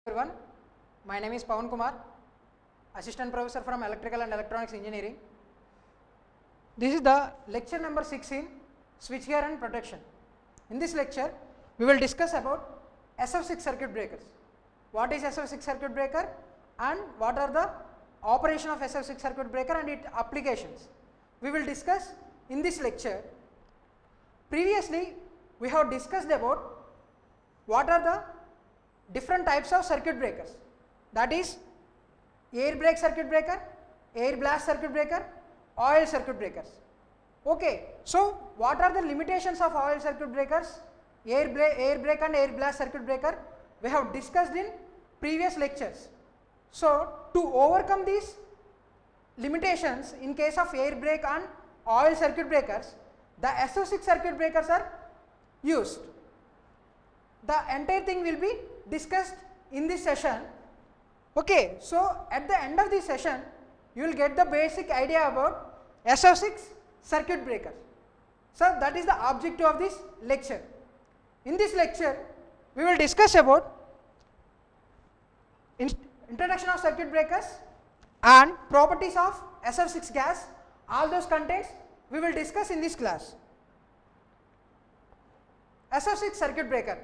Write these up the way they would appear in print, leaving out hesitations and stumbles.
Everyone, my name is Pawan Kumar, Assistant Professor from Electrical and Electronics Engineering. This is the lecture number 16, Switchgear and Protection. In this lecture, we will discuss about SF6 circuit breakers. What is SF6 circuit breaker and what are the operation of SF6 circuit breaker and its applications. We will discuss in this lecture. Previously, we have discussed about what are the different types of circuit breakers, that is air brake circuit breaker, air blast circuit breaker, oil circuit breakers. Okay, so what are the limitations of oil circuit breakers, air brake and air blast circuit breaker? We have discussed in previous lectures. So to overcome these limitations in case of air brake and oil circuit breakers, the SF6 circuit breakers are used. The entire thing will be discussed in this session. Okay, so at the end of this session, you will get the basic idea about SF6 circuit breaker. So that is the objective of this lecture. In this lecture, we will discuss about introduction of circuit breakers and properties of SF6 gas. All those contents we will discuss in this class. SF6 circuit breaker.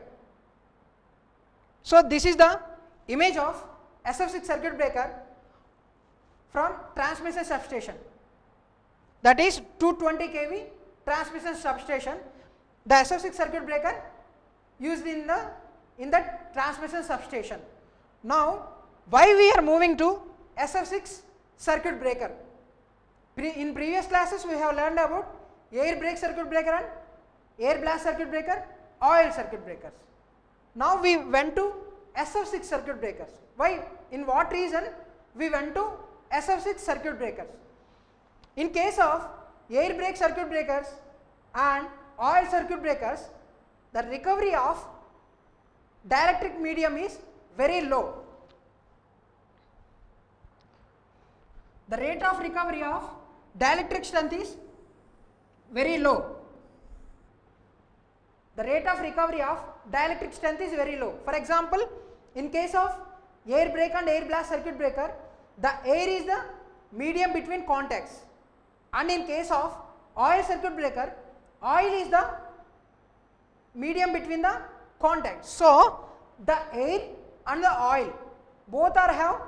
So this is the image of SF6 circuit breaker from transmission substation, that is 220 kV transmission substation. The SF6 circuit breaker used in the transmission substation. Now why we are moving to SF6 circuit breaker? In previous classes we have learned about air brake circuit breaker and air blast circuit breaker, oil circuit breakers. Now we went to SF6 circuit breakers. Why? In what reason we went to SF6 circuit breakers? In case of air brake circuit breakers and oil circuit breakers, the recovery of dielectric medium is very low. The rate of recovery of dielectric strength is very low. The rate of recovery of dielectric strength is very low. For example, in case of air brake and air blast circuit breaker, the air is the medium between contacts, and in case of oil circuit breaker, oil is the medium between the contacts. So the air and the oil both are have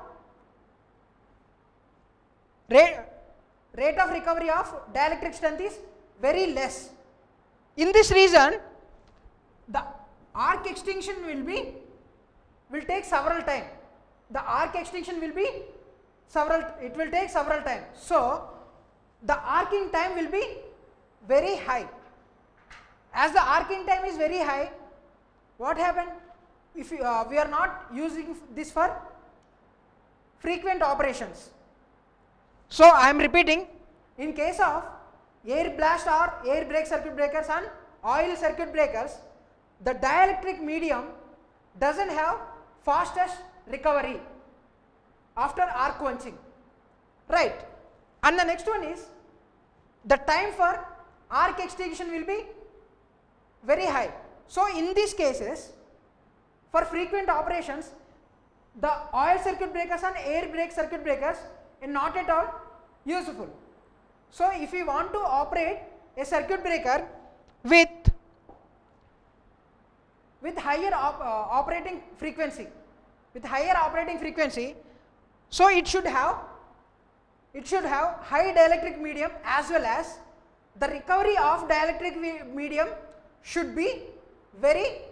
rate of recovery of dielectric strength is very less. In this reason, the arc extinction will take several time. The arc extinction will take several times. So the arcing time will be very high. As the arcing time is very high, what happened? If we are not using this for frequent operations. So I am repeating, in case of air blast or air brake circuit breakers and oil circuit breakers, the dielectric medium doesn't have fastest recovery after arc quenching, right? And the next one is the time for arc extinction will be very high. So in these cases, for frequent operations, the oil circuit breakers and air brake circuit breakers are not at all useful. So if we want to operate a circuit breaker with higher operating frequency, so it should have high dielectric medium, as well as the recovery of dielectric medium should be very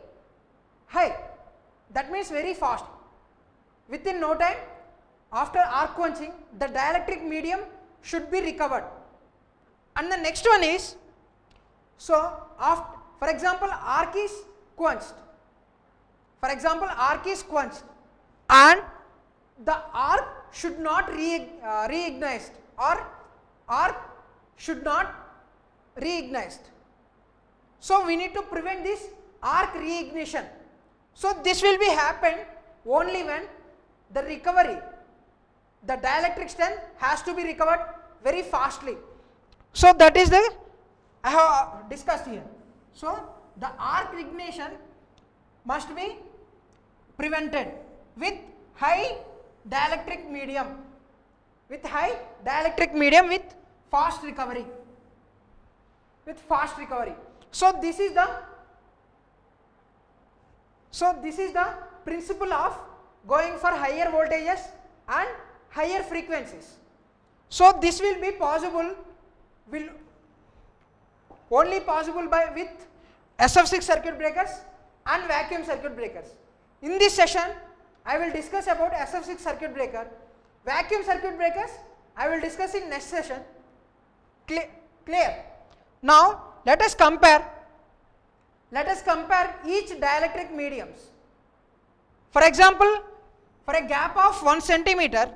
high. That means very fast. Within no time after arc quenching, the dielectric medium should be recovered. And the next one is, so for example arc is quenched. And the arc should not reignite, or arc should not reignite. So we need to prevent this arc reignition. So this will be happen only when the recovery, the dielectric strength has to be recovered very fastly. So that is the I have discussed here. So the arc ignition must be prevented with high dielectric medium, with high dielectric medium with fast recovery, with fast recovery. So this is the principle of going for higher voltages and higher frequencies. So this will be possible, will only possible by with SF6 circuit breakers and vacuum circuit breakers. In this session I will discuss about SF6 circuit breaker. Vacuum circuit breakers I will discuss in next session. Clear? Now let us compare each dielectric mediums. For example, for a gap of 1 centimeter,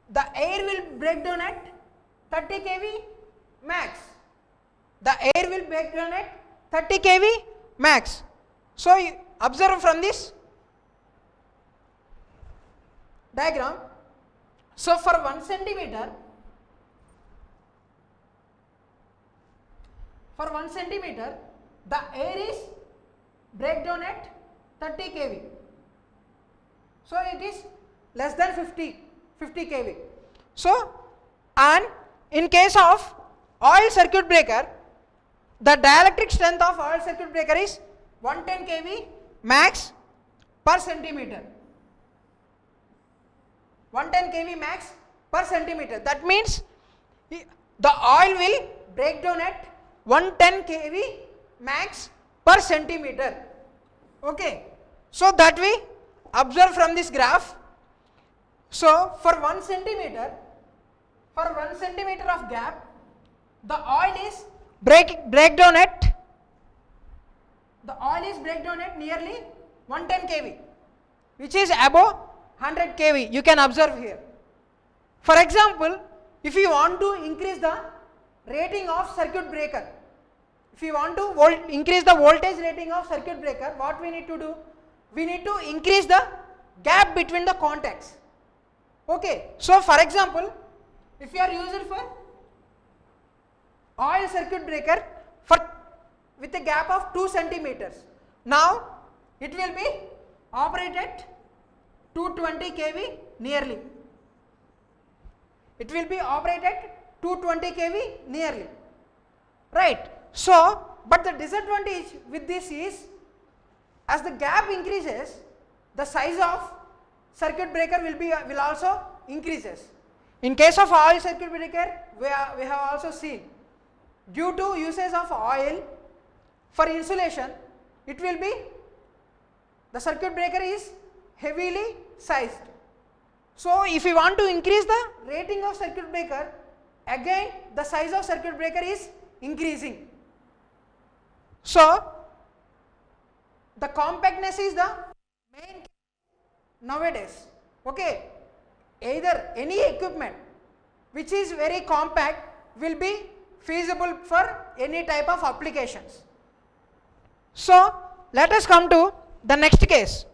the air will break down at 30 kV max. The air will break down at 30 kV max. So you observe from this diagram. So for 1 centimeter, the air is break down at 30 kV. So it is less than 50 kV. So, and in case of oil circuit breaker, the dielectric strength of oil circuit breaker is 110 kV max per centimeter. 110 kV max per centimeter. That means the oil will break down at 110 kV max per centimeter. Okay. So that we observe from this graph. So for 1 centimeter of gap, the oil is break down at nearly 110 kV, which is above 100 kV. You can observe here. For example, if you want to increase the rating of circuit breaker, if you want to increase the voltage rating of circuit breaker, what we need to do? We need to increase the gap between the contacts. Okay. So for example, if you are using for oil circuit breaker with a gap of 2 centimeters, now it will be operated at 220 kV nearly. It will be operated at 220 kV nearly. Right. So, but the disadvantage with this is, as the gap increases, the size of circuit breaker will also increases. In case of oil circuit breaker, we have also seen, due to usage of oil for insulation, it will be, the circuit breaker is heavily sized. So if you want to increase the rating of circuit breaker, again the size of circuit breaker is increasing. So the compactness is the main nowadays. Okay. Either any equipment which is very compact will be feasible for any type of applications. So let us come to the next case,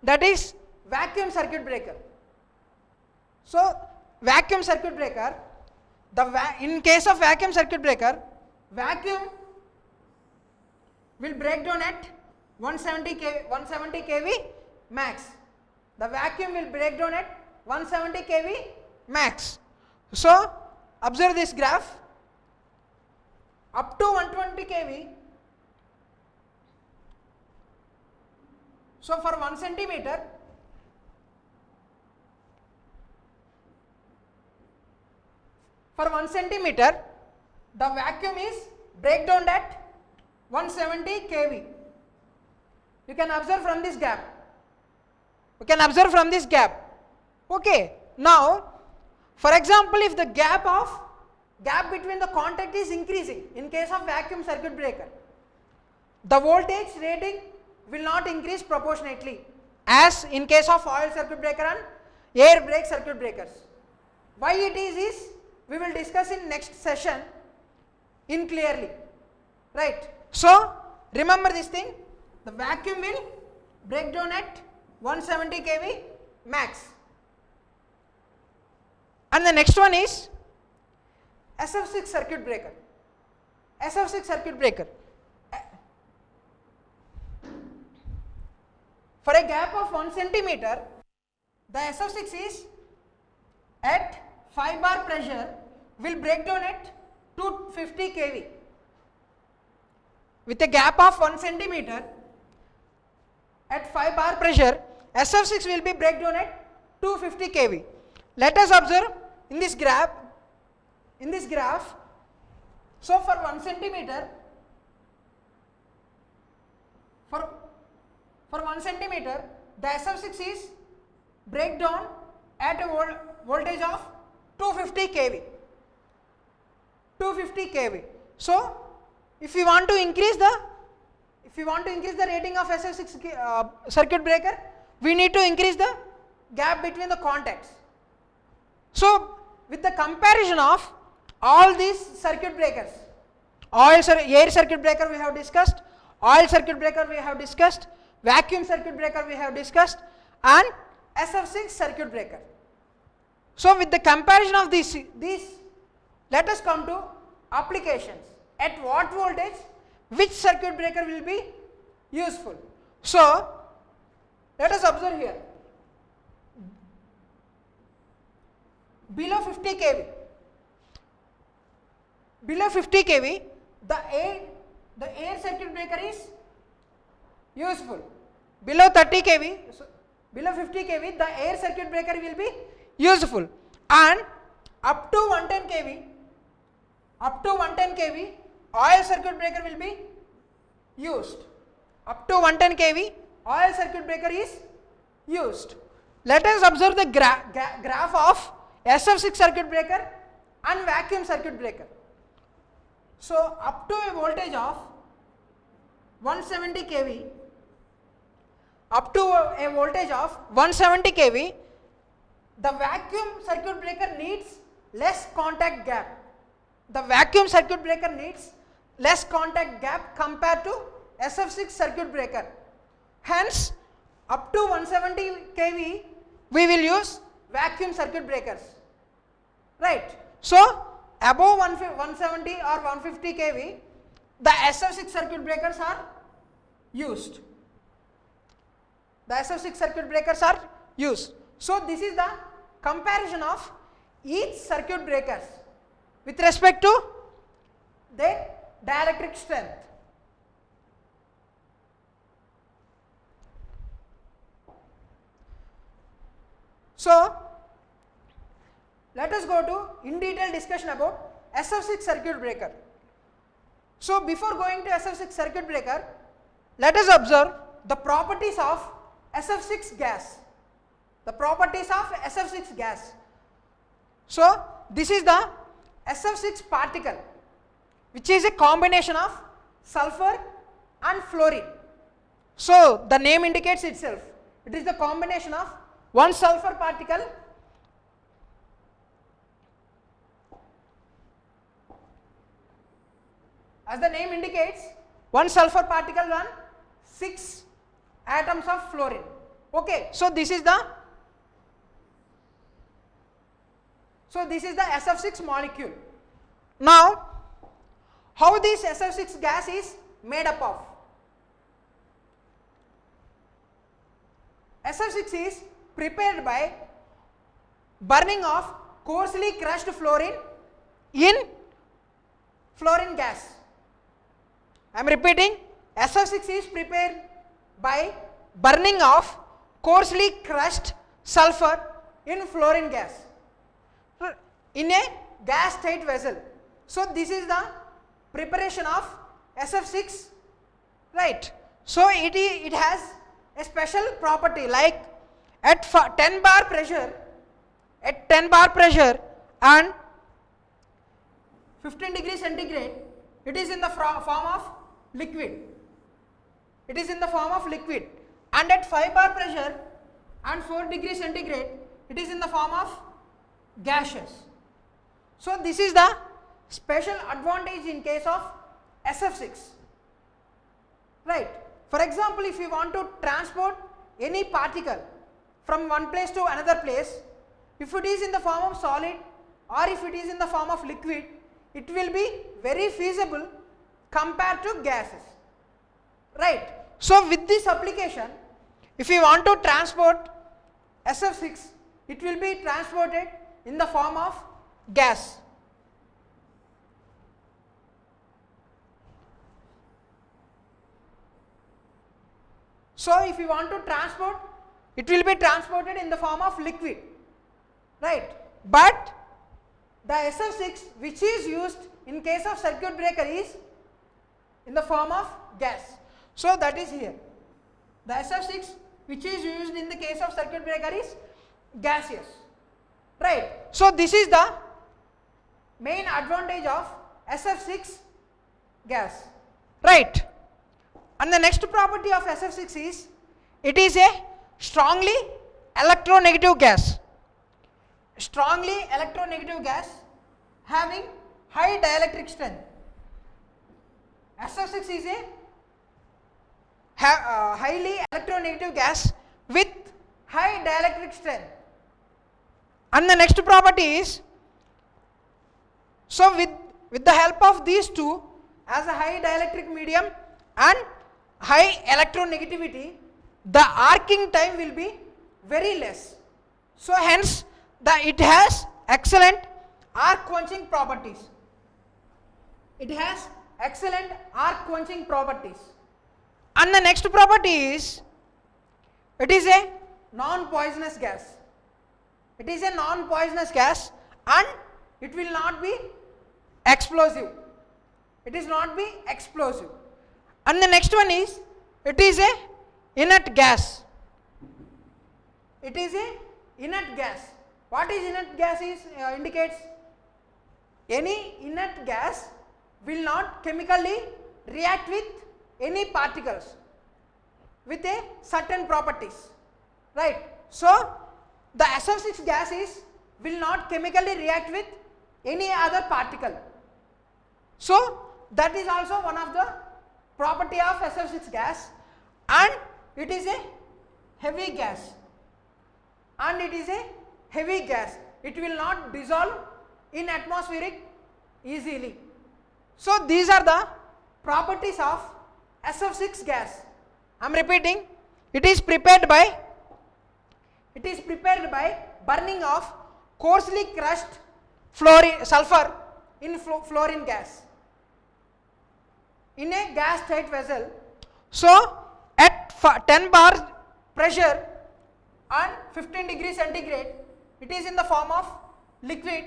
that is vacuum circuit breaker. So vacuum circuit breaker, in case of vacuum circuit breaker, vacuum will break down at 170 kV max. The vacuum will break down at 170 kV max. So observe this graph. Up to 120 kV. So for 1 centimeter, the vacuum is break down at 170 kV. You can observe from this gap. Okay. Now, for example, if the gap between the contact is increasing in case of vacuum circuit breaker, the voltage rating will not increase proportionately as in case of oil circuit breaker and air brake circuit breakers. Why it is we will discuss in next session in clearly. Right. So remember this thing, the vacuum will break down at 170 kV max. And the next one is SF6 circuit breaker. SF6 circuit breaker. For a gap of 1 centimeter, the SF6 is at 5 bar pressure will break down at 250 kV. With a gap of 1 centimeter at 5 bar pressure, SF6 will be break down at 250 kV. Let us observe in this graph. So for 1 centimeter, for 1 centimeter, the SF6 is break down at a voltage of 250 kV. 250 kV. So if you want to increase the rating of SF6 circuit breaker, we need to increase the gap between the contacts. So with the comparison of all these circuit breakers, air circuit breaker we have discussed, oil circuit breaker we have discussed, vacuum circuit breaker we have discussed, and SF6 circuit breaker. So with the comparison of these, let us come to applications. At what voltage which circuit breaker will be useful? So let us observe here. Below 50 kV, the air circuit breaker is useful. Below 30 kV, below 50 kV, the air circuit breaker will be useful, and up to 110 kV, oil circuit breaker will be used. Up to 110 kV, oil circuit breaker is used. Let us observe the graph of SF6 circuit breaker and vacuum circuit breaker. So up to a voltage of 170 kV, the vacuum circuit breaker needs less contact gap. Compared to SF6 circuit breaker. Hence, up to 170 kV, we will use vacuum circuit breakers. Right. So above 170 or 150 kV, the SF6 circuit breakers are used. So this is the comparison of each circuit breakers with respect to their dielectric strength. So let us go to in detail discussion about SF6 circuit breaker. So before going to SF6 circuit breaker, let us observe the properties of SF6 gas. So this is the SF6 particle, which is a combination of sulfur and fluorine. So the name indicates itself. It is the combination of one sulfur particle as the name indicates, one sulfur particle and 6 atoms of fluorine. Okay, so this is the SF6 molecule. Now, how this SF6 gas is made up of? SF6 is prepared by burning of coarsely crushed fluorine in fluorine gas. I am repeating, SF6 is prepared by burning of coarsely crushed sulfur in fluorine gas in a gas tight vessel. So this is the preparation of SF6, right? So it has a special property, like at 10 bar pressure and 15 degrees centigrade, it is in the form of liquid. And at 5 bar pressure and 4 degrees centigrade, it is in the form of gaseous. So this is the special advantage in case of SF6, right? For example, if you want to transport any particle from one place to another place, if it is in the form of solid or if it is in the form of liquid, it will be very feasible compared to gases, right? So with this application, if you want to transport SF6, it will be transported in the form of gas. So if you want to transport, it will be transported in the form of liquid, right? But the SF6 which is used in case of circuit breaker is in the form of gas. So that is here. The SF6 which is used in the case of circuit breaker is gaseous, right? So this is the main advantage of SF6 gas, right? And the next property of SF6 is it is a strongly electronegative gas. Strongly electronegative gas having high dielectric strength. SF6 is a highly electronegative gas with high dielectric strength. And the next property is, so with the help of these two, as a high dielectric medium and high electronegativity, the arcing time will be very less. So hence it has excellent arc quenching properties. It has excellent arc quenching properties. And the next property is it is a non-poisonous gas. It is a non-poisonous gas and it will not be explosive. It is not be explosive. And the next one is it is a inert gas. It is a inert gas. What is inert gas is indicates any inert gas will not chemically react with any particles with a certain properties, right? So the SF6 gas will not chemically react with any other particle. So that is also one of the property of SF6 gas, and it is a heavy gas. And it is a heavy gas. It will not dissolve in atmospheric easily. So these are the properties of SF6 gas. I am repeating, it is prepared by burning of coarsely crushed sulfur in fluorine gas in a gas tight vessel. So at 10 bar pressure and 15 degrees centigrade, it is in the form of liquid,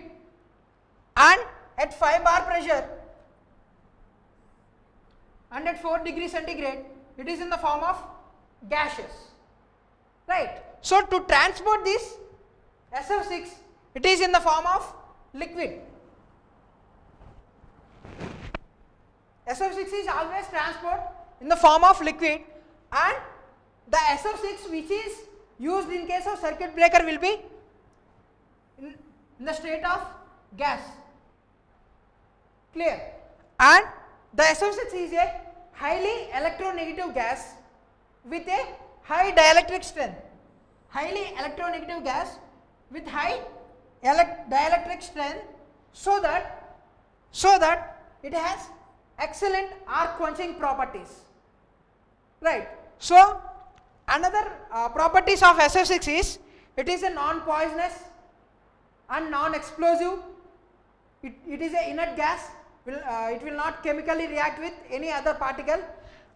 and at 5 bar pressure and at 4 degrees centigrade, it is in the form of gaseous, right? So to transport this SF6, it is in the form of liquid. SF6 is always transport in the form of liquid, and the SF6 which is used in case of circuit breaker will be in the state of gas. Clear? And the SF6 is a highly electronegative gas with a high dielectric strength. Highly electronegative gas with high dielectric strength, so that it has excellent arc quenching properties, right? So another properties of SF6 is it is a non-poisonous and non-explosive. It is a inert gas. It will not chemically react with any other particle.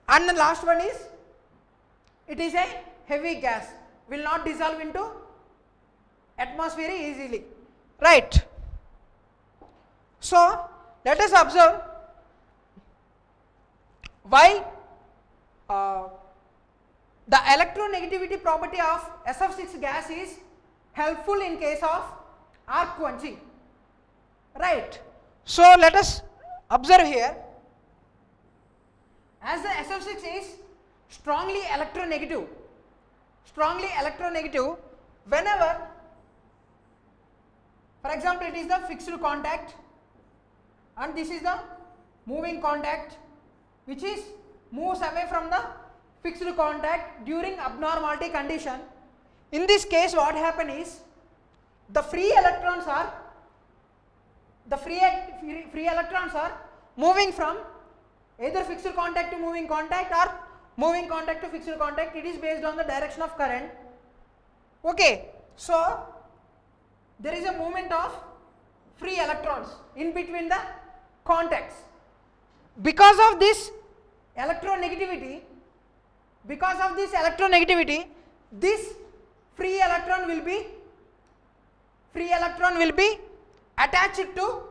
And the last one is it is a heavy gas, will not dissolve into atmosphere easily, right? So let us observe why the electronegativity property of SF6 gas is helpful in case of arc quenching, right? So let us observe here, as the SF6 is strongly electronegative, whenever, for example, it is the fixed contact and this is the moving contact which is moves away from the fixed contact during abnormality condition. In this case, what happen is the free electrons are moving from either fixed contact to moving contact or moving contact to fixed contact, it is based on the direction of current. Okay, so there is a movement of free electrons in between the contacts. Because of this electronegativity, this free electron will be attached to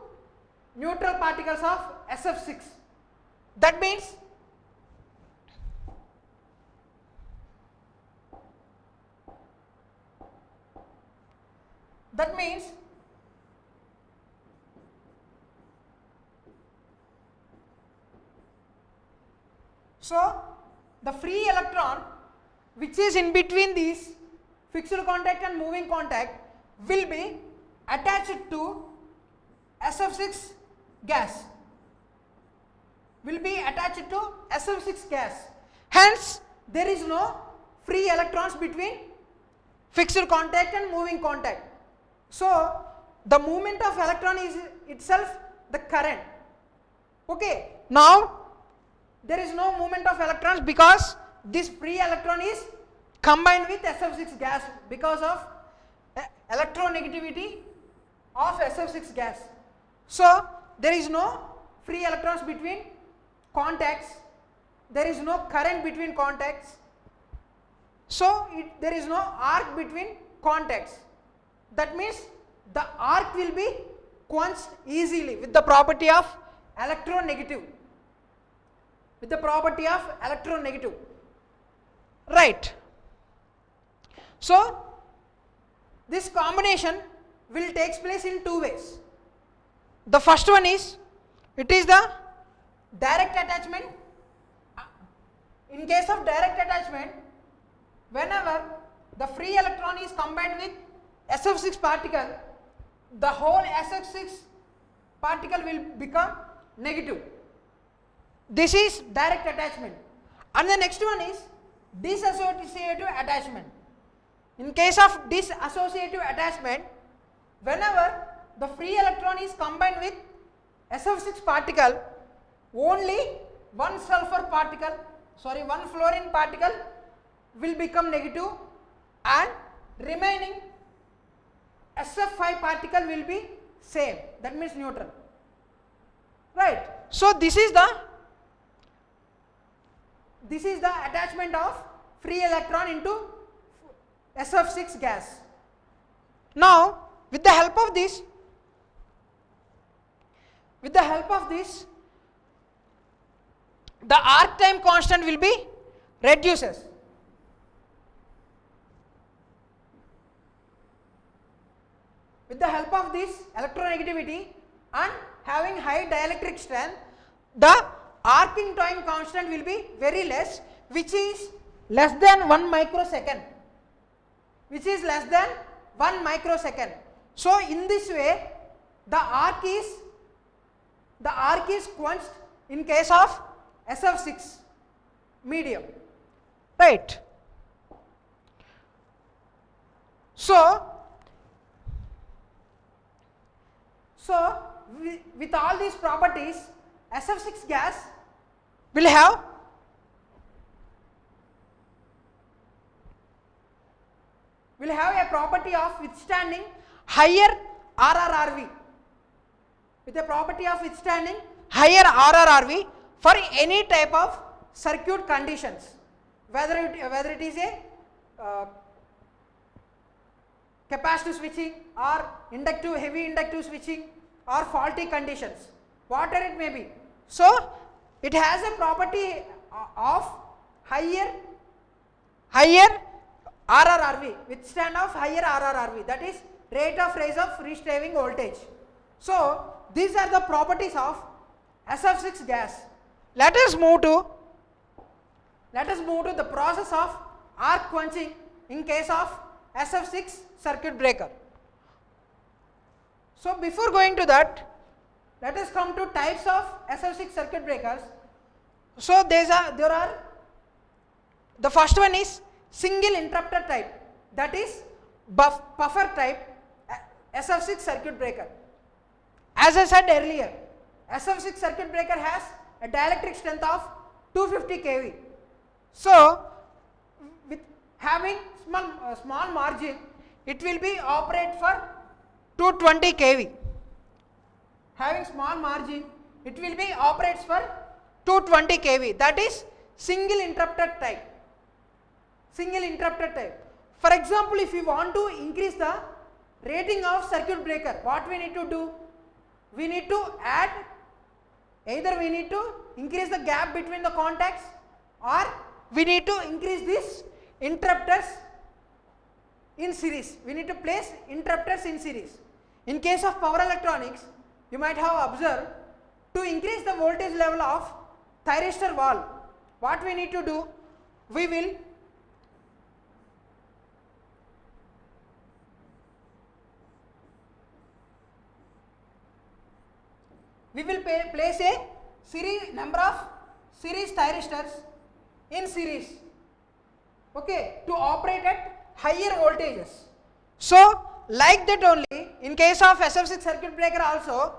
neutral particles of SF6. That means so the free electron which is in between these fixed contact and moving contact will be attached to SF6 gas. Hence, there is no free electrons between fixed contact and moving contact. So, the movement of electron is itself the current. Okay. Now, there is no movement of electrons because this free electron is combined with SF6 gas because of electronegativity of SF6 gas. So, there is no free electrons between contacts, there is no current between contacts, so there is no arc between contacts. That means the arc will be quenched easily with the property of electronegative. Right. So, this combination will take place in two ways. The first one is, it is the direct attachment. In case of direct attachment, whenever the free electron is combined with SF6 particle, the whole SF6 particle will become negative. This is direct attachment. And the next one is dissociative attachment. In case of dissociative attachment, whenever the free electron is combined with SF6 particle, only one fluorine particle will become negative and remaining SF5 particle will be same, that means neutral. Right. So, this is the attachment of free electron into SF6 gas. Now, with the help of this, the arc time constant will be reduces. With the help of this electronegativity and having high dielectric strength, the arcing time constant will be very less, which is less than 1 microsecond. So, in this way, the arc is quenched in case of SF6 medium. Right. So with all these properties, SF6 gas will have a property of withstanding higher RRRV. For any type of circuit conditions, whether it is a capacitive switching or heavy inductive switching or faulty conditions, whatever it may be. So, it has a property of higher RRRV, withstand of higher RRRV, that is rate of rise of free-striving voltage. So, these are the properties of SF6 gas. Let us move to the process of arc quenching in case of SF6 circuit breaker. So, before going to that, let us come to types of SF6 circuit breakers. So, there are the first one is single interrupter type, that is buffer type SF6 circuit breaker. As I said earlier, SF6 circuit breaker has a dielectric strength of 250 kV. So with having small margin, it will be operate for 220 kV. Having small margin, it will be operates for 220 kV. That is single interrupter type. Single interrupter type. For example, if you want to increase the rating of circuit breaker, what we need to do? We need to add, either we need to increase the gap between the contacts, or we need to increase these interrupters in series. We need to place interrupters in series. In case of power electronics, you might have observed, to increase the voltage level of thyristor valve, what we need to do? We will place a number of series thyristors in series, okay, to operate at higher voltages. So like that only, in case of SF6 circuit breaker also,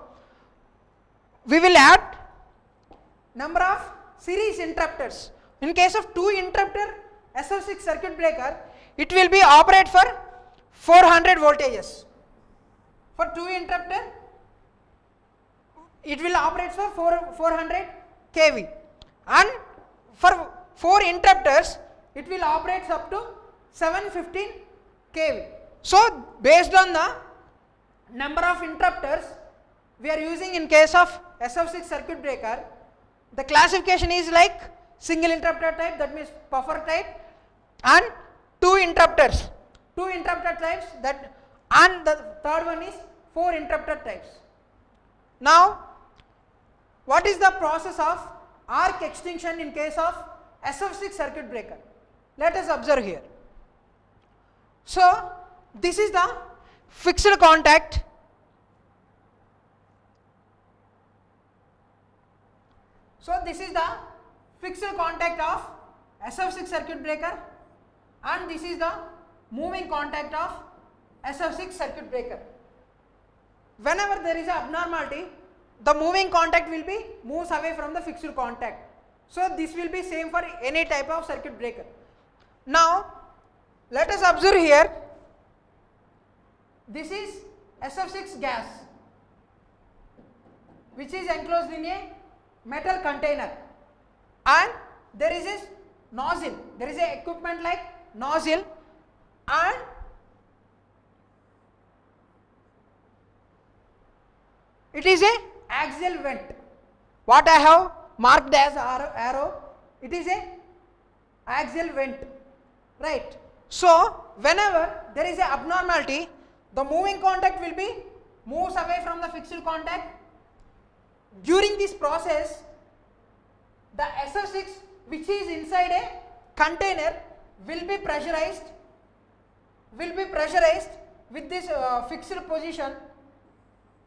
we will add number of series interrupters. In case of 2 interrupter SF6 circuit breaker, it will be operate for 400 voltages. For 2 interrupter, it will operate for 400 kV, and for 4 interrupters, it will operate up to 715 kV. So based on the number of interrupters we are using in case of SF6 circuit breaker, the classification is like single interrupter type, that means buffer type, and 2 interrupters, 2 interrupter types, that, and the third one is 4 interrupter types. Now what is the process of arc extinction in case of SF6 circuit breaker? Let us observe here. So this is the fixed contact. So this is the fixed contact of SF6 circuit breaker, and this is the moving contact of SF6 circuit breaker. Whenever there is an abnormality, the moving contact will be moves away from the fixed contact. So this will be same for any type of circuit breaker. Now let us observe here. This is SF6 gas, which is enclosed in a metal container, and there is a nozzle. There is a equipment like nozzle, and it is a axial vent. What I have marked as arrow, it is a axial vent, right? So whenever there is a abnormality, the moving contact will be moves away from the fixed contact. During this process, the SF6, which is inside a container, will be pressurized with this fixed position,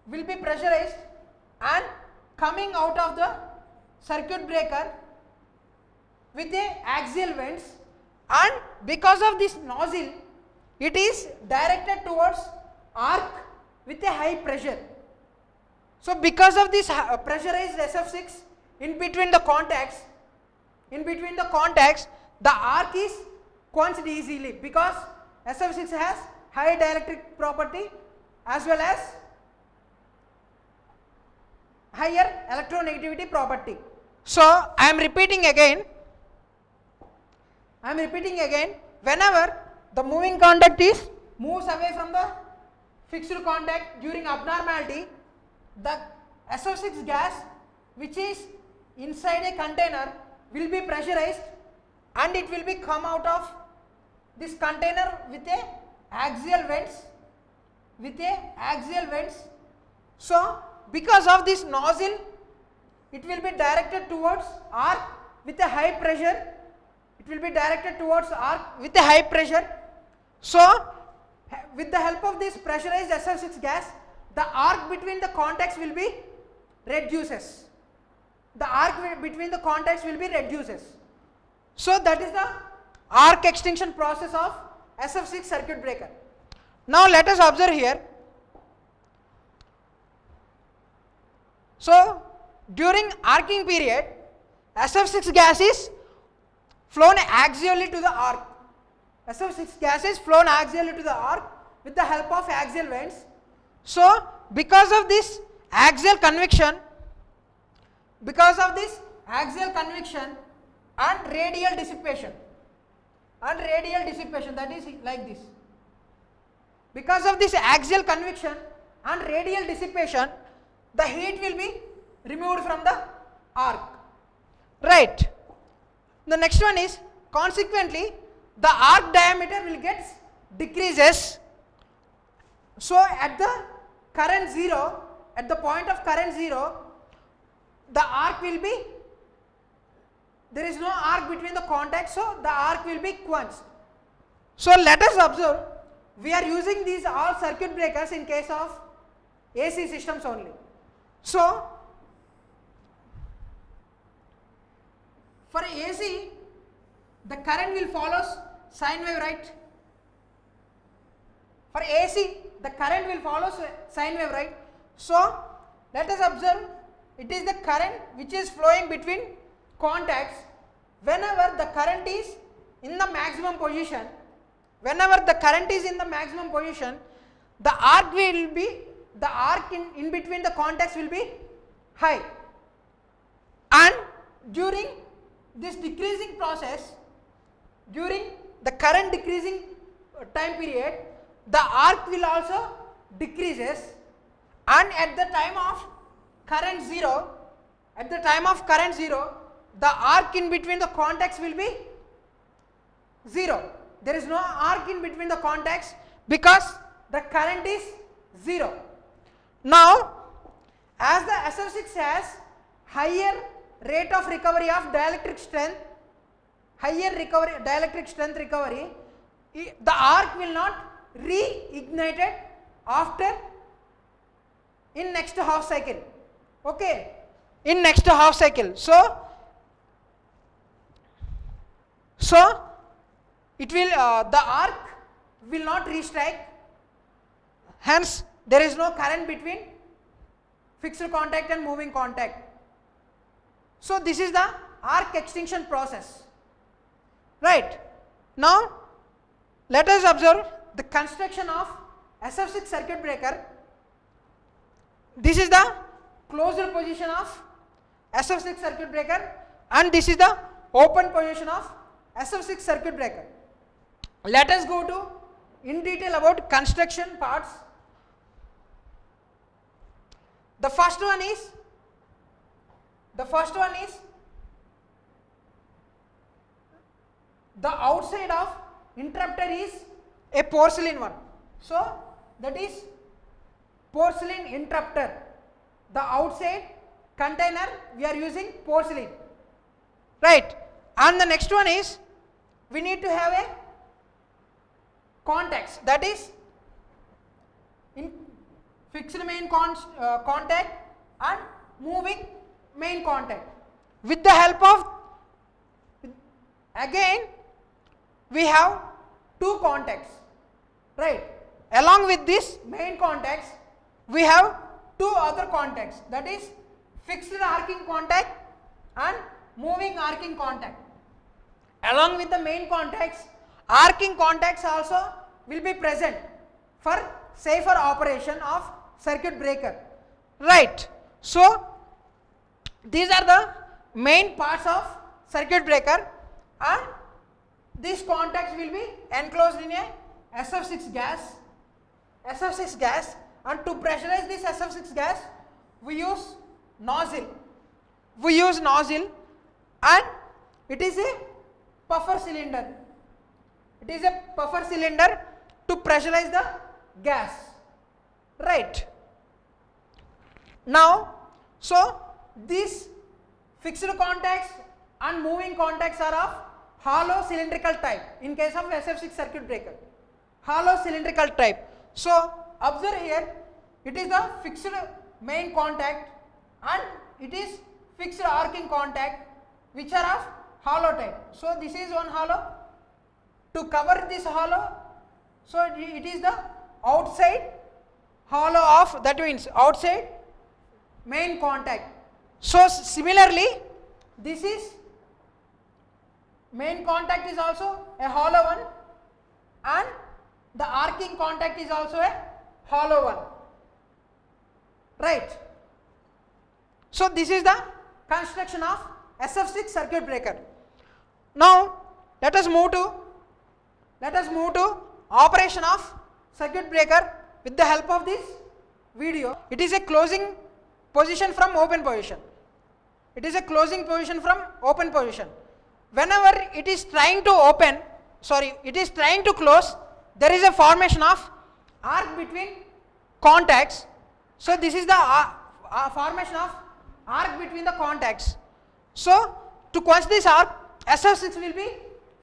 will be pressurized and coming out of the circuit breaker with a axial vents, and because of this nozzle, it is directed towards arc with a high pressure. So because of this pressurized SF6 in between the contacts, the arc is quenched easily, because SF6 has high dielectric property as well as higher electronegativity property. So I am repeating again, whenever the moving contact moves away from the fixed contact during abnormality, the SF6 gas, which is inside a container, will be pressurized and it will be come out of this container with a axial vents. So because of this nozzle, it will be directed towards arc with a high pressure. So with the help of this pressurized SF6 gas, the arc between the contacts will be reduces. So that is the arc extinction process of SF6 circuit breaker. Now let us observe here. So during arcing period, SF6 gas is flown axially to the arc. SF6 gas is flown axially to the arc with the help of axial vents. So because of this axial convection and radial dissipation, that is like this. Because of this axial convection and radial dissipation, the heat will be removed from the arc. Right. The next one is, consequently the arc diameter will get decreases. So at the current 0, at the point of current 0, the arc will be, there is no arc between the contacts, so the arc will be quenched. So let us observe, we are using these all circuit breakers in case of AC systems only. So for AC, the current will follow sine wave, right? For AC, the current will follow sine wave, right? So let us observe, it is the current which is flowing between contacts. Whenever the current is in the maximum position, the arc in between the contacts will be high, and during this decreasing process, during the current decreasing time period, the arc will also decreases, and at the time of current 0, the arc in between the contacts will be 0. There is no arc in between the contacts because the current is 0. Now, as the SF6 has higher rate of recovery of dielectric strength, the arc will not reignited after in next half cycle. Okay, in next half cycle. So it will the arc will not restrike, hence there is no current between fixed contact and moving contact. So this is the arc extinction process. Right. Now let us observe the construction of SF6 circuit breaker. This is the closed position of SF6 circuit breaker, and this is the open position of SF6 circuit breaker. Let us go to in detail about construction parts. The first one is the outside of interrupter is a porcelain one. So that is porcelain interrupter. The outside container we are using porcelain. Right. And the next one is, we need to have a contacts, that is in fixed main contact and moving main contact. With the help of, again we have two contacts, right? Along with this main contacts, we have two other contacts, that is fixed arcing contact and moving arcing contact. Along with the main contacts, arcing contacts also will be present for safer operation of circuit breaker. Right. So these are the main parts of circuit breaker, and these contacts will be enclosed in a SF6 gas, and to pressurize this SF6 gas we use nozzle, and it is a puffer cylinder. To pressurize the gas. Right. Now, so these fixed contacts and moving contacts are of hollow cylindrical type in case of SF6 circuit breaker. Hollow cylindrical type. So observe here, it is the fixed main contact and it is fixed arcing contact which are of hollow type. So this is one hollow. To cover this hollow, so it is the outside hollow of, that means outside main contact. So similarly, this is main contact is also a hollow one and the arcing contact is also a hollow one, right. So this is the construction of SF6 circuit breaker. Now let us move to operation of circuit breaker with the help of this video. It is a closing position from open position. It is a closing position from open position. Whenever it is trying to open, it is trying to close, there is a formation of arc between contacts. So this is the formation of arc between the contacts. So to quench this arc, SF6 will be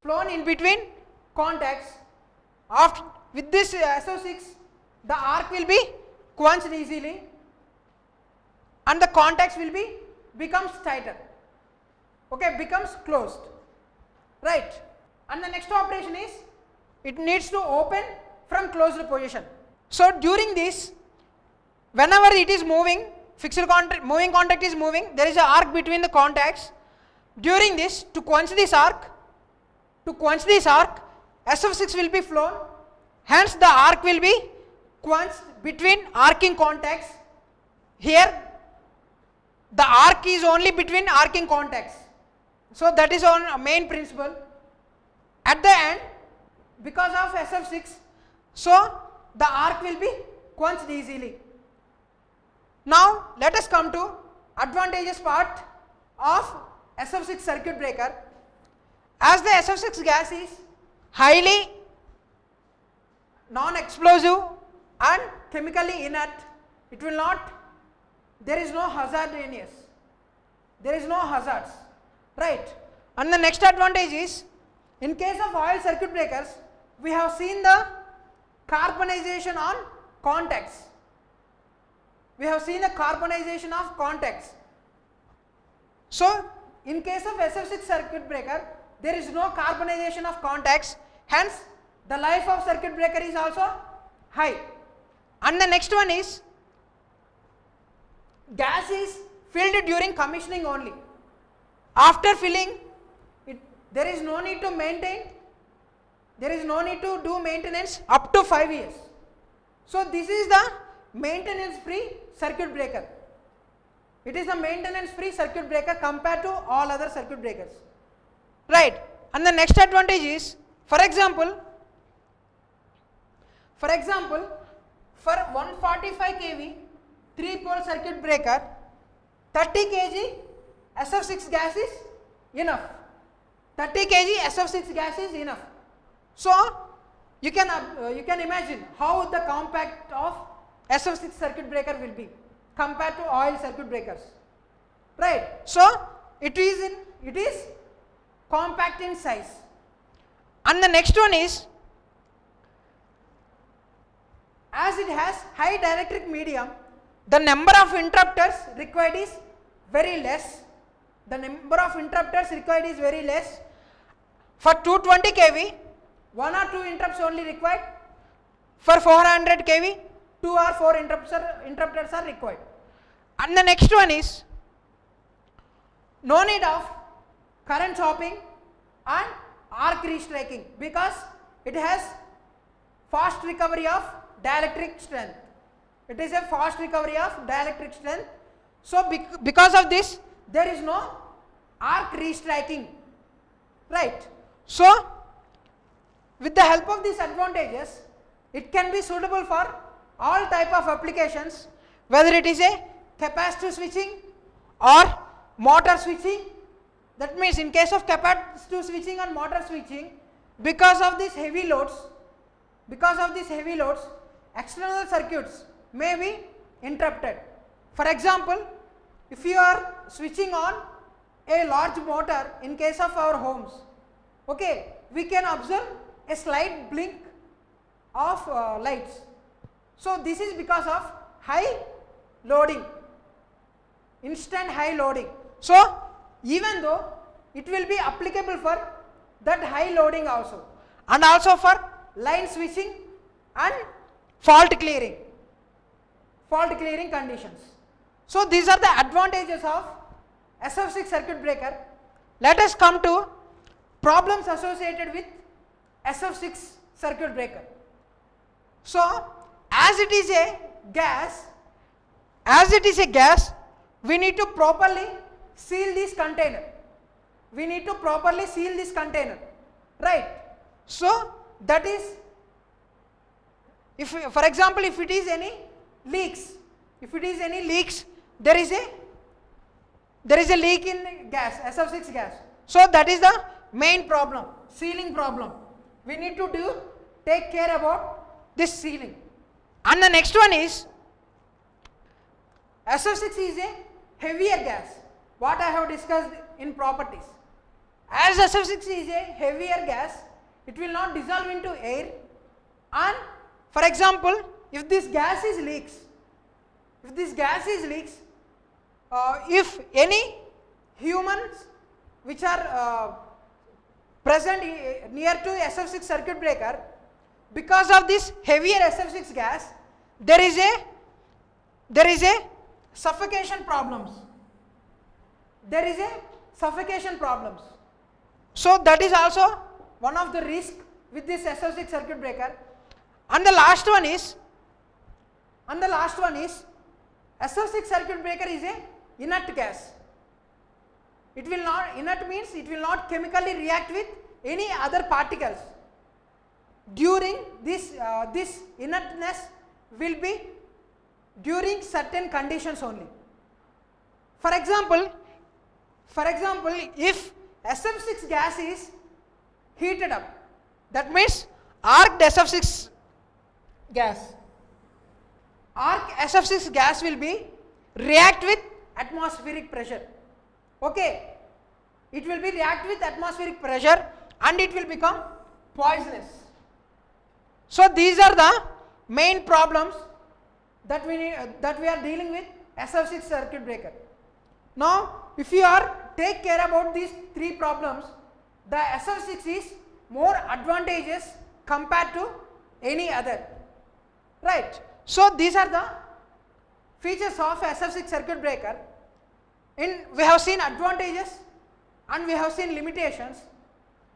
flown in between contacts. After with this SO6, the arc will be quenched easily and the contacts will becomes tighter, okay, becomes closed, right. And the next operation is it needs to open from closed position. So during this, whenever it is moving, moving contact is moving, there is an arc between the contacts. During this, to quench this arc, SF6 will be flown, hence the arc will be quenched between arcing contacts. Here the arc is only between arcing contacts, so that is on main principle. At the end, because of SF6, so the arc will be quenched easily. Now let us come to advantageous part of SF6 circuit breaker. As the SF6 gas is highly non-explosive and chemically inert, it will not, there is no hazardous, there is no hazards, right. And the next advantage is, in case of oil circuit breakers, we have seen the carbonization on contacts. We have seen the carbonization of contacts. So in case of SF6 circuit breaker, there is no carbonization of contacts, hence the life of circuit breaker is also high. And the next one is, gas is filled during commissioning only. After filling, there is no need to maintain, there is no need to do maintenance up to 5 years. So this is the maintenance free circuit breaker. It is a maintenance free circuit breaker compared to all other circuit breakers, right. And the next advantage is, for example, for 145 kV 3-pole circuit breaker, 30 kg SF6 gas is enough. 30 kg SF6 gas is enough. So you can imagine how the compact of SF6 circuit breaker will be compared to oil circuit breakers, right. So it is compact in size. And the next one is, as it has high dielectric medium, the number of interrupters required is very less. The number of interrupters required is very less. For 220 kV, 1 or 2 interrupts only required. For 400 kV, 2 or 4 interrupters are required. And the next one is, no need of current chopping and arc restriking, because it has fast recovery of dielectric strength. It is a fast recovery of dielectric strength. So because of this, there is no arc restriking, right. So with the help of these advantages, it can be suitable for all type of applications, whether it is a capacitive switching or motor switching. That means in case of capacitive switching and motor switching, because of these heavy loads, external circuits may be interrupted. For example, if you are switching on a large motor in case of our homes, okay, we can observe a slight blink of lights. So this is because of high loading, instant high loading. So even though it will be applicable for that high loading also, and also for line switching and fault clearing conditions. So these are the advantages of SF6 circuit breaker. Let us come to problems associated with SF6 circuit breaker. So as it is a gas, we need to properly seal this container. Right? So that is, if for example if it is any leaks, there is a leak in gas, SF6 gas. So that is the main problem, sealing problem. We need to take care about this sealing. And the next one is, SF6 is a heavier gas, what I have discussed in properties. As SF6 is a heavier gas, it will not dissolve into air, and for example, if this gas is leaks, if any humans which are present near to SF6 circuit breaker, because of this heavier SF6 gas, there is a suffocation problems. So that is also one of the risk with this SF6 circuit breaker. And the last one is SF6 circuit breaker is a inert gas. Inert means it will not chemically react with any other particles. During this inertness will be during certain conditions only. For example, if SF6 gas is heated up, that means arc SF6 gas will be react with atmospheric pressure. Okay, it will be react with atmospheric pressure and it will become poisonous. So these are the main problems that we are dealing with SF6 circuit breaker. Now if you take care about these three problems, the SF6 is more advantageous compared to any other, right? So these are the features of SF6 circuit breaker. We have seen advantages and we have seen limitations.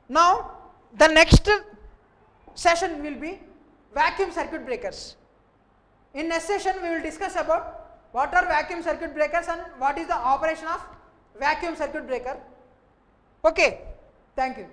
Now the next session will be vacuum circuit breakers. In next session we will discuss about what are vacuum circuit breakers and what is the operation of vacuum circuit breaker. Okay, thank you.